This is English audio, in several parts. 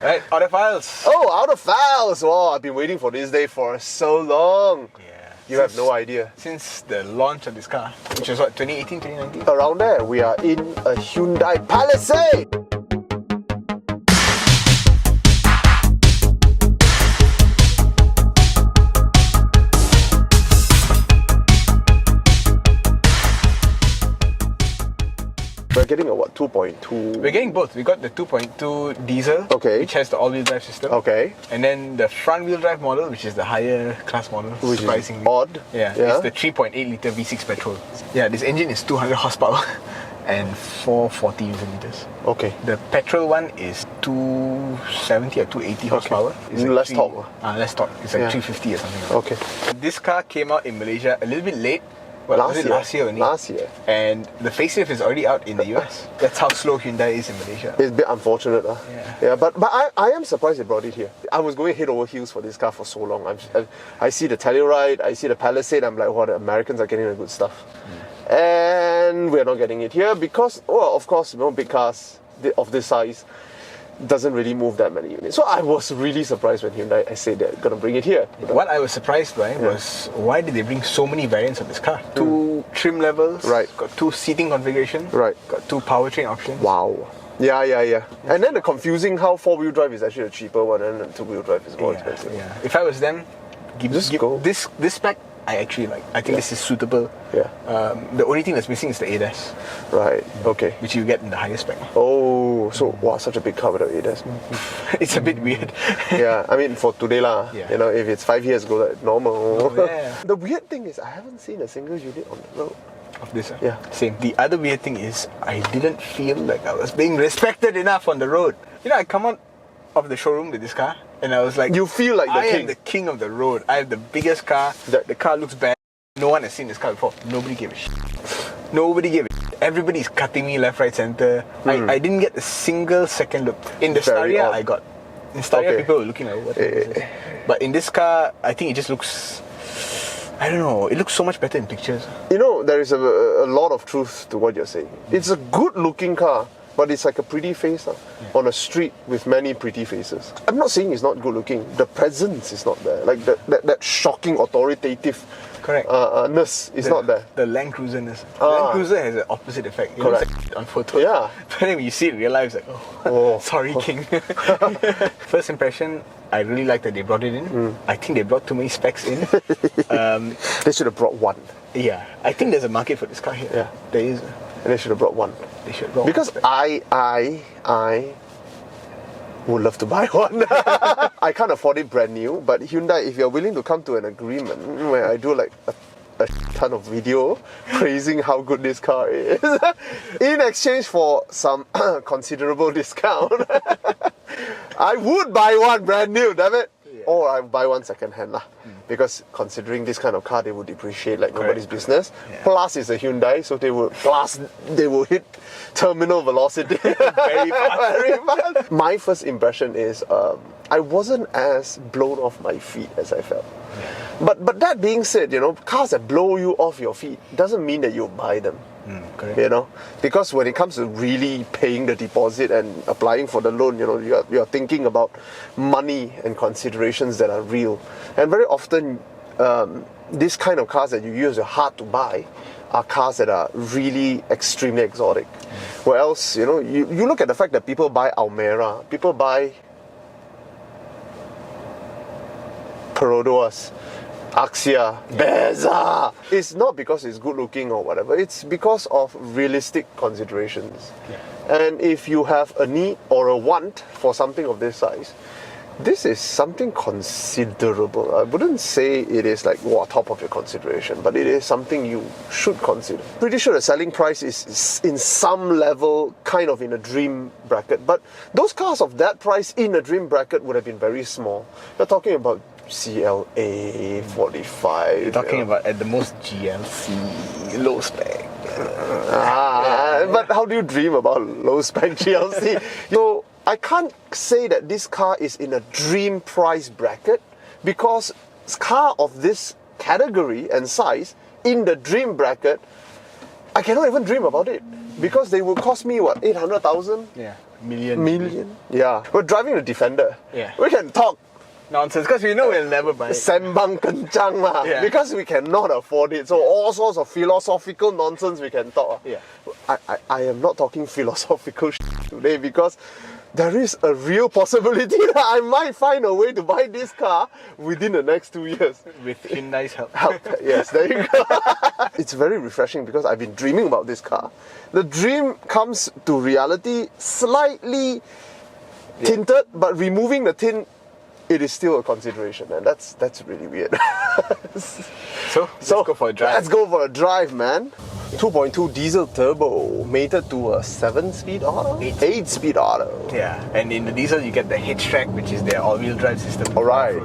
Right, Autophiles. Oh, Autophiles! Wow, I've been waiting for this day for so long. Yeah. You have no idea. Since the launch of this car, which was what, 2018, 2019? Around there, we are in a Hyundai Palisade. We're getting a what, 2.2? We're getting both. We got the 2.2 diesel, Okay. which has the all-wheel drive system. Okay. And then the front-wheel drive model, which is the higher class model, Which surprisingly. is odd. Yeah, it's the 3.8 litre V6 petrol. Yeah, this engine is 200 horsepower and 440 Newton meters. Okay. The petrol one is 270 or 280 horsepower. It's Less actually- torque. Less torque. It's like 350 or something like that. Okay. This car came out in Malaysia a little bit late. Was it last year only? Last year. And the facelift is already out in the US. That's how slow Hyundai is in Malaysia. It's a bit unfortunate. Yeah. But I am surprised they brought it here. I was going head over heels for this car for so long. I see the Telluride, I see the Palisade, I'm like, wow, the Americans are getting the good stuff. And we're not getting it here because, well, of course, big cars of this size doesn't really move that many units. So I was really surprised when Hyundai said they're going to bring it here. What I was surprised by was why did they bring so many variants of this car? 2 trim levels, Right. Got 2 seating configurations, Right. Got 2 powertrain options. Wow. Yeah. And then the confusing how 4-wheel drive is actually a cheaper one and 2-wheel drive is more expensive. Yeah. If I was them, give go. this spec. I actually like. I think this is suitable. Yeah. The only thing that's missing is the ADAS, Right. Okay. which you get in the higher spec. Oh, so wow, such a big car without ADAS. It's a bit weird. Yeah, I mean for today lah. Yeah. You know, if it's 5 years ago, that's normal. Oh, yeah. The weird thing is I haven't seen a single unit on the road. Of this, Yeah. Same. The other weird thing is I didn't feel like I was being respected enough on the road. You know, I come out of the showroom with this car and I was like, You feel like the I king. am the king of the road. I have the biggest car. The car looks bad. No one has seen this car before. Nobody gave a shit. Nobody gave a shit. Everybody's cutting me left, right, center. I didn't get a single second look. In the Very Staria, odd. I got. In Staria, Okay. people were looking like, what is this? But in this car, I think it just looks, I don't know, it looks so much better in pictures. You know, there is a lot of truth to what you're saying. It's a good looking car, but it's like a pretty face on a street with many pretty faces. I'm not saying it's not good looking. The presence is not there. Like that shocking authoritative Correct. ness is not there. The Land Cruiser-ness. Land Cruiser has an opposite effect. It Correct. looks like on photo. Yeah. But then when you see it in real life, it's like, Oh. sorry, King. First impression, I really like that they brought it in. I think they brought too many specs in. They should have brought one. Yeah, I think there's a market for this car here. Yeah. There is. And they should have brought one. They should brought Because one. I would love to buy one. I can't afford it brand new, but Hyundai, if you're willing to come to an agreement where I do like a ton of video praising how good this car is, in exchange for some considerable discount, I would buy one brand new, damn it. Yeah. Or I would buy one second hand lah. Because considering this kind of car, they would depreciate like nobody's business. Yeah. Plus, it's a Hyundai, so they will hit terminal velocity Very fast. very fast. My first impression is I wasn't as blown off my feet as I felt. But that being said, you know, cars that blow you off your feet doesn't mean that you'll buy them. Correct. You know, because when it comes to really paying the deposit and applying for the loan, you know, you're thinking about money and considerations that are real. And very often, these kind of cars that you use are hard to buy are cars that are really extremely exotic. Where else, you know, you look at the fact that people buy Almera, people buy Perodoas, Axia, Beza. It's not because it's good looking or whatever. It's because of realistic considerations. Yeah. And if you have a need or a want for something of this size, this is something considerable. I wouldn't say it is like top of your consideration, but it is something you should consider. Pretty sure the selling price is in some level kind of in a dream bracket, but those cars of that price in a dream bracket would have been very small. You're talking about CLA 45. You're talking about at the most GLC, low spec. But how do you dream about low spec GLC? So I can't say that this car is in a dream price bracket because car of this category and size in the dream bracket, I cannot even dream about it because they will cost me what, 800,000? Yeah. million. Yeah. We're driving the Defender. Yeah. We can talk Nonsense, because we know we'll never buy it. sembang kencang lah, Yeah. because we cannot afford it. So all sorts of philosophical nonsense we can talk. Yeah. I am not talking philosophical today because there is a real possibility that I might find a way to buy this car within the next 2 years. With Hyundai's help. Yes, there you go. It's very refreshing because I've been dreaming about this car. The dream comes to reality slightly tinted, but removing the tint, it is still a consideration, and that's really weird. So let's go for a drive. Let's go for a drive, man. 2.2 diesel turbo, mated to a 7-speed auto? 8-speed auto. Yeah, and in the diesel you get the H-Track, which is their all-wheel drive system. Alright.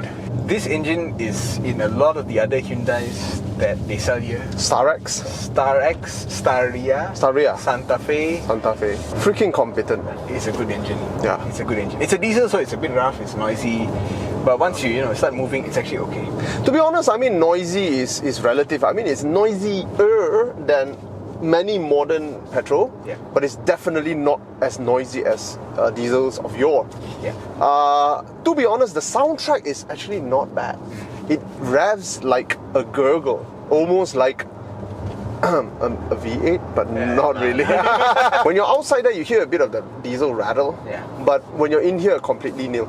This engine is in a lot of the other Hyundais that they sell here. Star-X, Star-X, Staria, Santa Fe. Santa Fe. Freaking competent, man. It's a good engine. Yeah. It's a good engine. It's a diesel, so it's a bit rough, it's noisy. But once you start moving, it's actually okay. To be honest, I mean, noisy is relative. I mean, it's noisier than many modern petrol, Yeah. but it's definitely not as noisy as diesels of yore. Yeah. To be honest, the soundtrack is actually not bad. It revs like a gurgle, almost like a V8, but not really. When you're outside there, you hear a bit of the diesel rattle, Yeah. but when you're in here, completely nil.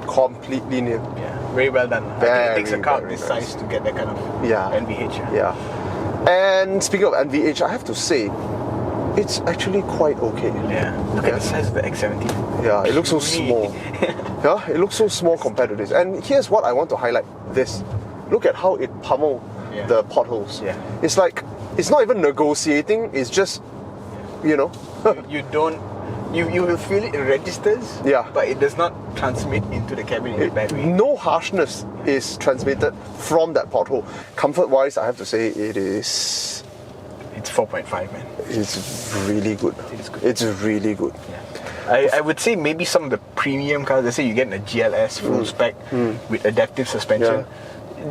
Completely nil. Yeah. Very well done. I think it takes a car of very this nice. size to get that kind of Yeah. NVH. Yeah. And speaking of NVH, I have to say, it's actually quite okay. Yeah. Look at the size of the X70. Yeah, it looks so Puny. small. Yeah, it looks so small compared to this. And here's what I want to highlight. This. Look at how it pummeled Yeah. the potholes. Yeah. It's like, it's not even negotiating, it's just, you will feel it registers, Yeah. but it does not transmit into the cabin in a bad way. no harshness is transmitted from that pothole. Comfort-wise, I have to say It's 4.5, man. it's really good. It is good. It's really good. I would say maybe some of the premium cars, let's say you get a GLS full spec with adaptive suspension,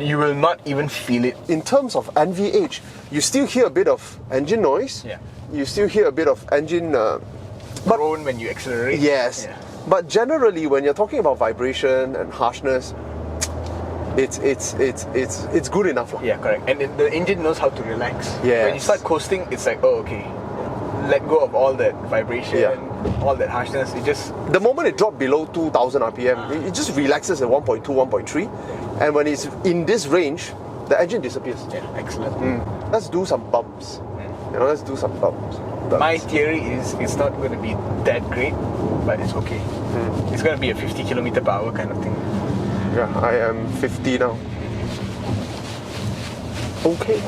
you will not even feel it. In terms of NVH, you still hear a bit of engine noise. Yeah. You still hear a bit of engine. Groan when you accelerate. Yes. Yeah. But generally, when you're talking about vibration and harshness, it's good enough. Yeah, correct. And the engine knows how to relax. Yes. When you start coasting, it's like, oh, okay. Let go of all that vibration, all that harshness. It just... The moment it dropped below 2000 RPM, it just relaxes at 1.2, 1.3. And when it's in this range, the engine disappears. Yeah, excellent. Let's do some bumps. Let's do some bumps. My theory is it's not going to be that great, but it's okay. It's going to be a 50 km per hour kind of thing. Yeah, I am 50 now. Okay.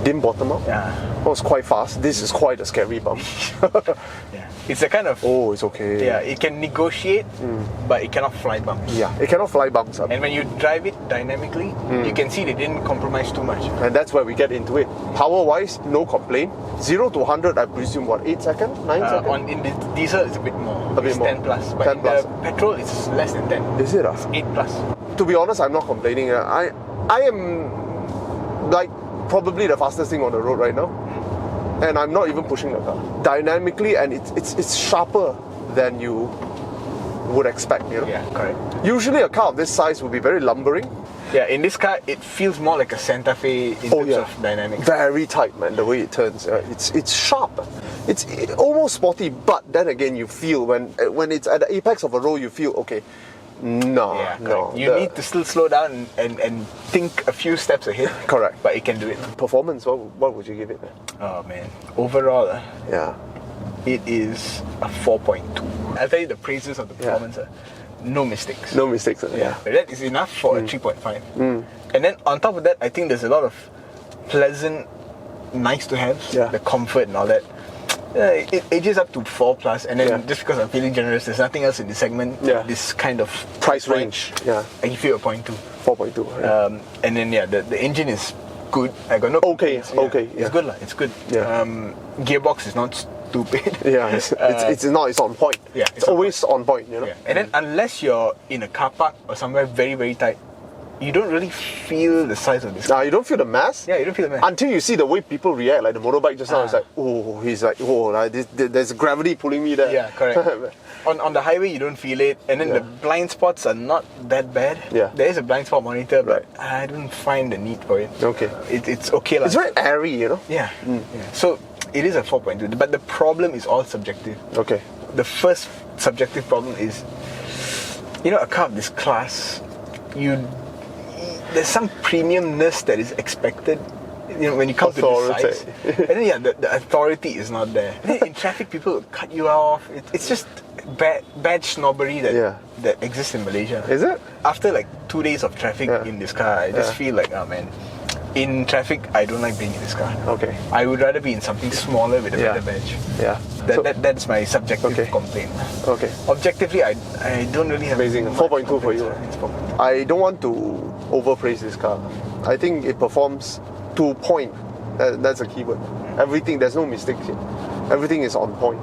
Didn't bottom up. Yeah. That was quite fast. This is quite a scary bump. Yeah. It's a kind of... Oh, it's okay. Yeah, it can negotiate, but it cannot fly bumps. Yeah, it cannot fly bumps up. And when you drive it dynamically, you can see they didn't compromise too much. And that's where we get into it. Power-wise, no complaint. 0 to 100, I presume, what, 8 seconds? 9 seconds? In the diesel, it's a bit more. A bit It's more. 10 plus. But 10 in plus. the petrol, it's less than 10. Is it? 8 plus. To be honest, I'm not complaining. I am like probably the fastest thing on the road right now. And I'm not even pushing the car. Dynamically, and it's sharper than you would expect, Yeah, correct. Usually a car of this size would be very lumbering. Yeah, in this car, it feels more like a Santa Fe in terms of dynamics. Very tight, man, the way it turns. It's sharp. It's almost sporty, but then again, you feel when it's at the apex of a roll, you feel, okay, no. You need to still slow down and think a few steps ahead. Correct. But it can do it. Performance, what would you give it, man? Oh, man. Overall, Yeah. it is a 4.2. I'll tell you the praises of the performance. No mistakes. No mistakes. Yeah. That is enough for a 3.5. And then on top of that, I think there's a lot of pleasant, nice to have. Yeah. The comfort and all that. It ages up to 4 plus, and then just because I'm feeling generous, there's nothing else in this segment. This kind of Price range. Yeah. I give you a 0.2. 4.2. Yeah. And then the engine is good. I got no complaints. It's good lah. It's good. Yeah. Gearbox is not stupid. Yeah, it's on point. Yeah, it's always on point, Yeah. And then unless you're in a car park or somewhere very, very tight, you don't really feel the size of this. Now you don't feel the mass. Yeah, you don't feel the mass. Until you see the way people react, like the motorbike just now, it's like, oh, he's like, oh, like there's gravity pulling me there. Yeah, correct. on the highway, you don't feel it, and then the blind spots are not that bad. Yeah. There is a blind spot monitor, but Right. I don't find the need for it. Okay. It's okay. It's very airy, you know? Yeah. Yeah. So it is a 4.2, but the problem is all subjective. Okay. The first subjective problem is, you know, a car of this class, there's some premiumness that is expected. You know, when you come to this size, and then the authority is not there. And then in traffic, people will cut you off. It's just bad snobbery that exists in Malaysia. Is it? After like 2 days of traffic in this car, I just feel like, oh man, in traffic, I don't like being in this car. Okay. I would rather be in something smaller with a better badge. Yeah. That's my subjective complaint. Okay. Objectively, I don't really have Amazing. much 4.2 for you. complaints. It's 4.2. I don't want to overpraise this car. I think it performs to point. That's a keyword. Everything, there's no mistakes here. Everything is on point.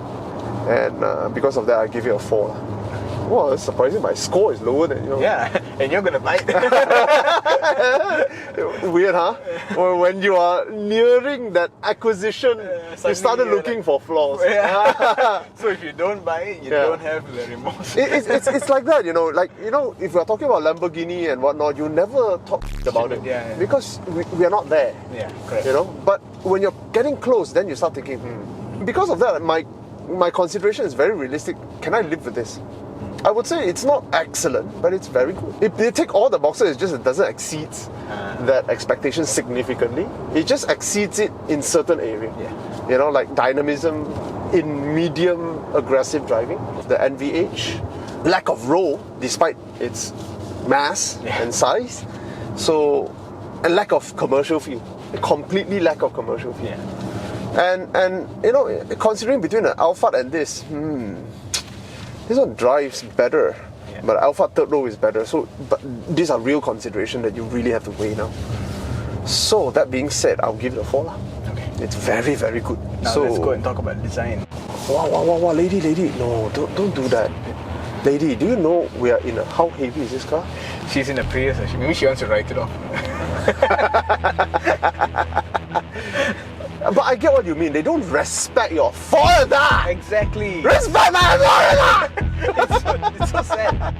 And because of that, I give it a 4. Well, it's surprising. My score is lower than yours. Yeah, and you're gonna buy it. Weird, huh? Or when you are nearing that acquisition, you started looking for flaws. So if you don't buy it, you don't have the remorse. It's like that, you know. Like, you know, if we're talking about Lamborghini and whatnot, you never talk about it. Yeah. Because we are not there. Yeah, correct. You know, but when you're getting close, then you start thinking, Because of that, my consideration is very realistic. Can I live with this? I would say it's not excellent, but it's very good. If they tick all the boxes, it's just it doesn't exceed that expectation significantly. It just exceeds it in certain areas. Yeah. You know, like dynamism in medium aggressive driving, the NVH, lack of roll despite its mass and size, so a lack of commercial feel, a completely lack of commercial feel. Yeah. And you know, considering between an Alphard and this one drives better, but Alphard third row is better. So, but these are real consideration that you really have to weigh now. So that being said, I'll give it a 4 lah. Okay. It's very, very good. Now so let's go and talk about design. Wow, lady, no, don't do that. Lady, do you know we are in a, how heavy is this car? She's in a Prius, so maybe she wants to write it off. But I get what you mean. They don't respect your father. Exactly. Respect my father. It's so sad.